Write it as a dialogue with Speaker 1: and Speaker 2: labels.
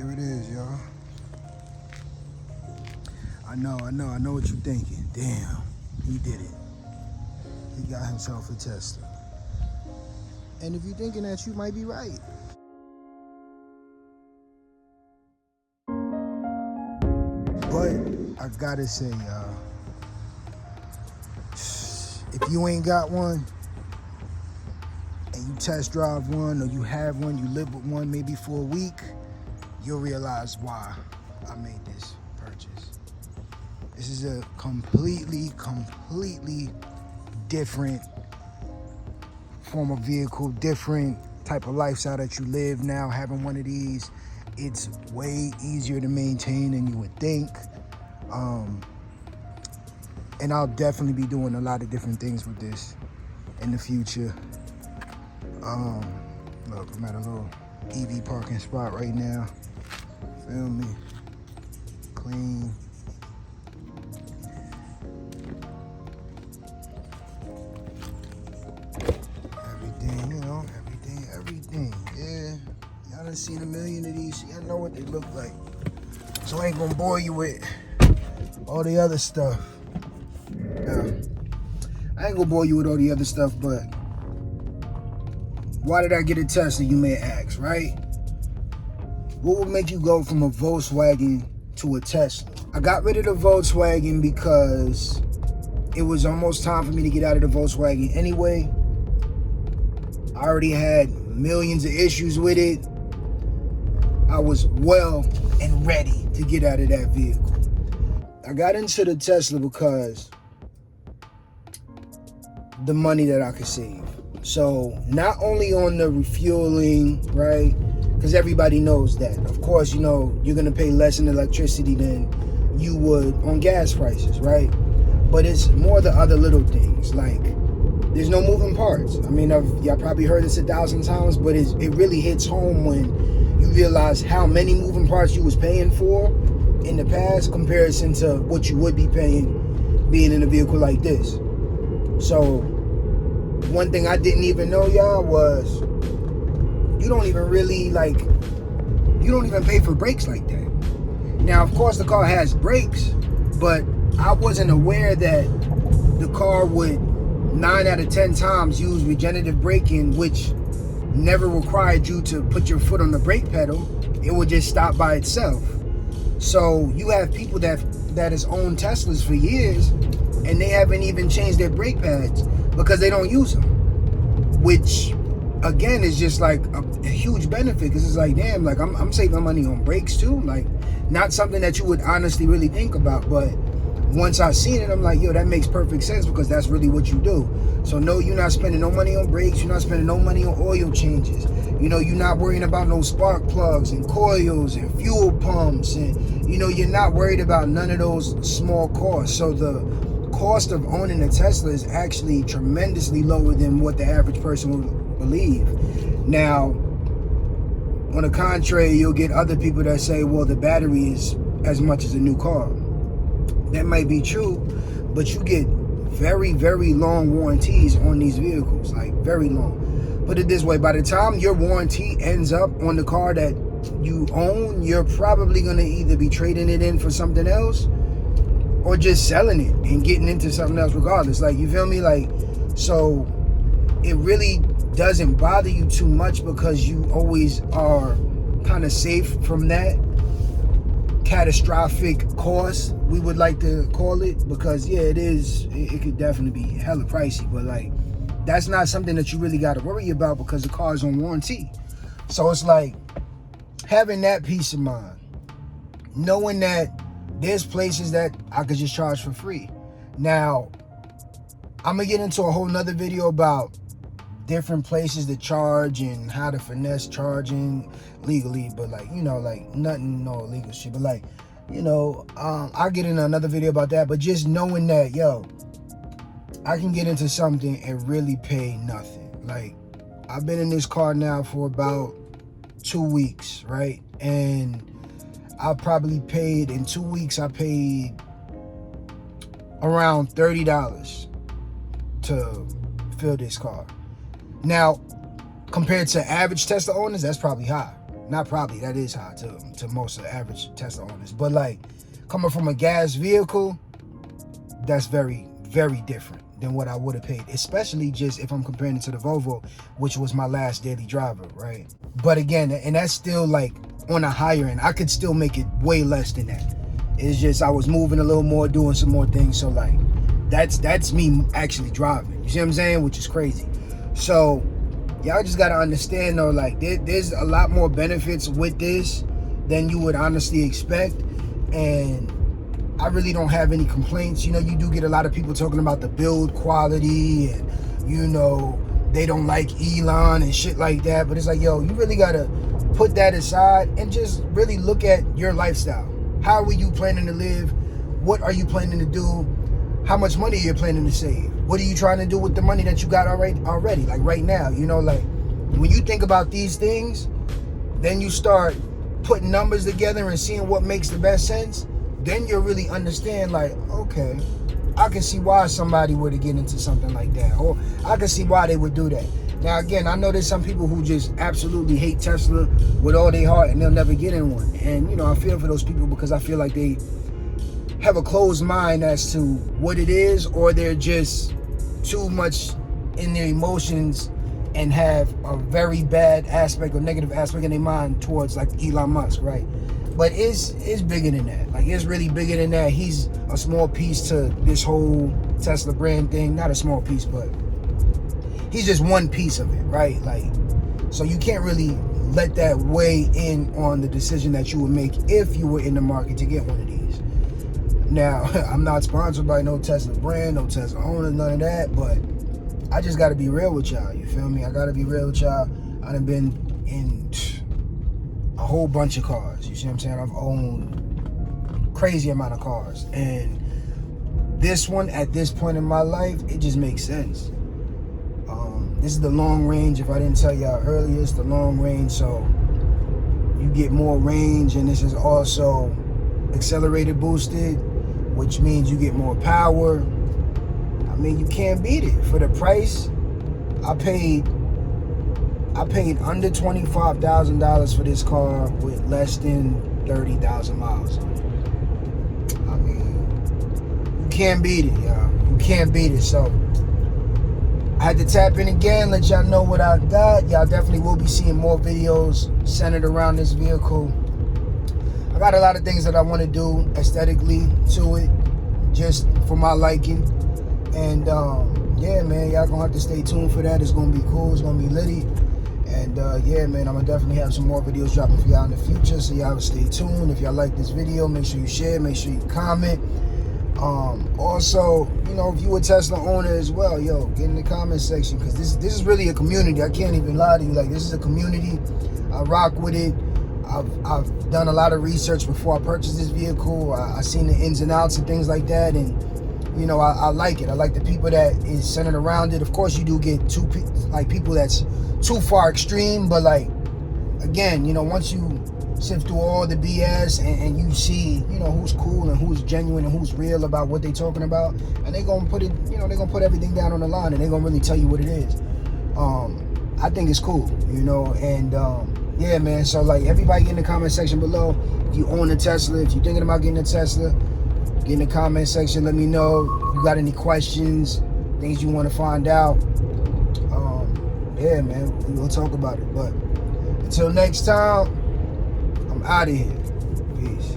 Speaker 1: Here it is, y'all. I know what you're thinking. Damn, he did it. He got himself a Tesla. And if you're thinking that, you might be right. But I gotta say, y'all, if you ain't got one, and you test drive one, or you have one, you live with one maybe for a week, you'll realize why I made this purchase. This is a completely different form of vehicle, different type of lifestyle that you live now. Having one of these, it's way easier to maintain than you would think. And I'll definitely be doing a lot of different things with this in the future. Look, I'm at a little EV parking spot right now. Feel me? Clean. Everything, you know, everything. Yeah. Y'all done seen a million of these. Y'all know what they look like. So I ain't gonna bore you with all the other stuff. Now, I ain't gonna bore you with all the other stuff, but why did I get a Tesla, you may ask, right? What would make you go from a Volkswagen to a Tesla? I got rid of the Volkswagen because it was almost time for me to get out of the Volkswagen anyway. I already had millions of issues with it. I was well and ready to get out of that vehicle. I got into the Tesla because the money that I could save. So not only on the refueling, right? Because everybody knows that. Of course, you know, you're going to pay less in electricity than you would on gas prices, right? But it's more the other little things, like there's no moving parts. I mean, y'all probably heard this 1,000 times, but it really hits home when you realize how many moving parts you was paying for in the past comparison to what you would be paying being in a vehicle like this. So one thing I didn't even know, y'all, was you don't even pay for brakes like that. Now, of course, the car has brakes, but I wasn't aware that the car would 9 out of 10 times use regenerative braking, which never required you to put your foot on the brake pedal. It would just stop by itself. So you have people that has owned Teslas for years, and they haven't even changed their brake pads because they don't use them, which again is just like a huge benefit, because it's like, damn, like I'm saving money on brakes too. Like, not something that you would honestly really think about, but once I seen it, I'm like, yo, that makes perfect sense, because that's really what you do. So no, you're not spending no money on brakes, you're not spending no money on oil changes, you know, you're not worrying about no spark plugs and coils and fuel pumps, and you know, you're not worried about none of those small costs. So the cost of owning a Tesla is actually tremendously lower than what the average person would believe. Now, on the contrary, you'll get other people that say, well, the battery is as much as a new car. That might be true, but you get very, very long warranties on these vehicles, like very long. Put it this way, by the time your warranty ends up on the car that you own, you're probably gonna either be trading it in for something else or just selling it and getting into something else regardless. Like, you feel me? Like, so it really doesn't bother you too much, because you always are kind of safe from that catastrophic cost, we would like to call it, because yeah, it could definitely be hella pricey, but like, that's not something that you really got to worry about because the car is on warranty. So it's like having that peace of mind, knowing that there's places that I could just charge for free. Now, I'm gonna get into a whole nother video about different places to charge and how to finesse charging legally, but like, you know, like nothing, no illegal shit, but like, you know, I'll get into another video about that. But just knowing that, yo, I can get into something and really pay nothing. Like, I've been in this car now for about 2 weeks, right? And I probably paid, in 2 weeks, I paid around $30 to fill this car. Now, compared to average Tesla owners, that's probably high. Not probably, that is high to most of the average Tesla owners. But like, coming from a gas vehicle, that's very, very different than what I would have paid, especially just if I'm comparing it to the Volvo, which was my last daily driver, right? But again, and that's still like on a higher end. I could still make it way less than that. It's just I was moving a little more, doing some more things. So like, that's me actually driving. You see what I'm saying? Which is crazy. So y'all just gotta understand though, like there's a lot more benefits with this than you would honestly expect. And I really don't have any complaints. You know, you do get a lot of people talking about the build quality and, you know, they don't like Elon and shit like that. But it's like, yo, you really gotta put that aside and just really look at your lifestyle. How are you planning to live? What are you planning to do? How much money are you planning to save? What are you trying to do with the money that you got already? Like right now, you know, like when you think about these things, then you start putting numbers together and seeing what makes the best sense. Then you'll really understand, like, okay, I can see why somebody would get into something like that, or I can see why they would do that. Now, again, I know there's some people who just absolutely hate Tesla with all their heart and they'll never get in one. And, you know, I feel for those people because I feel like they have a closed mind as to what it is, or they're just too much in their emotions and have a very bad aspect or negative aspect in their mind towards like Elon Musk, right? But it's bigger than that. Like, it's really bigger than that. He's a small piece to this whole Tesla brand thing. Not a small piece, but he's just one piece of it, right? Like, so you can't really let that weigh in on the decision that you would make if you were in the market to get one of these. Now, I'm not sponsored by no Tesla brand, no Tesla owner, none of that, but I just got to be real with y'all. You feel me? I got to be real with y'all. I done been in a whole bunch of cars. You see what I'm saying? I've owned crazy amount of cars. And this one, at this point in my life, it just makes sense. This is the long range. If I didn't tell y'all earlier, it's the long range. So you get more range, and this is also accelerated boosted, which means you get more power. I mean, you can't beat it. For the price, I paid under $25,000 for this car with less than 30,000 miles on it. I mean, you can't beat it, y'all. You can't beat it. So I had to tap in again, let y'all know what I got. Y'all definitely will be seeing more videos centered around this vehicle. I got a lot of things that I want to do aesthetically to it, just for my liking. And yeah, man, y'all gonna have to stay tuned for that. It's gonna be cool. It's gonna be litty. And yeah, man, I'm gonna definitely have some more videos dropping for y'all in the future. So y'all stay tuned. If y'all like this video, make sure you share, make sure you comment. Also, you know, if you a Tesla owner as well, yo, get in the comment section, because this is really a community. I can't even lie to you. Like, this is a community. I rock with it. I've done a lot of research before I purchased this vehicle. I seen the ins and outs and things like that, and you know, I like it. I like the people that is centered around it. Of course, you do get people that's too far extreme, but like, again, you know, once you sift through all the BS and you see, you know, who's cool and who's genuine and who's real about what they talking about, and they gonna put it, you know, they gonna put everything down on the line and they gonna really tell you what it is. I think it's cool, you know, and yeah, man. So like, everybody get in the comment section below. If you own a Tesla, if you're thinking about getting a Tesla, get in the comment section. Let me know if you got any questions, things you want to find out. Yeah, man, we'll talk about it. But until next time, I'm out of here. Peace.